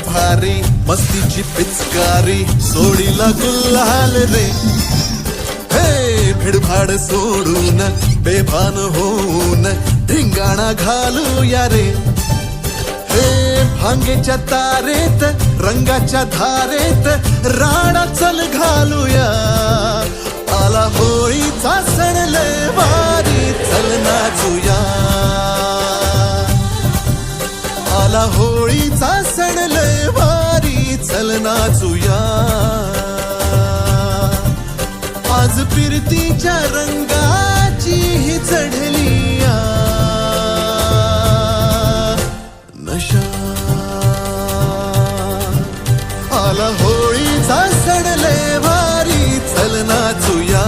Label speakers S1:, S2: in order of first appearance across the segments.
S1: भारी मस्तीची पिचकारी सोडीला गुल्हाल रे. हे भिडभाड सोडून बेभान होऊन धिंगाणा घालूया रे. हे भांगेच्या तारेत रंगाच्या धारेत राणा चल घालूया. आला होळीचा सण लय भारी चल नाचूया. आला होळीचा सण लय भारी चल नाचूया. आज फिरतीच्या रंगाची ही चढली नशा. आला होळीचा सण लय भारी चल नाचूया.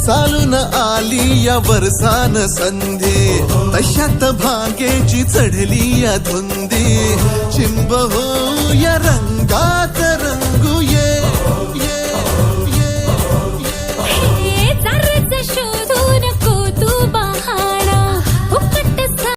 S1: चालून आली या वर्षान संधी तशात भांगेची चढली या धुंदी. चिंब हो या रंग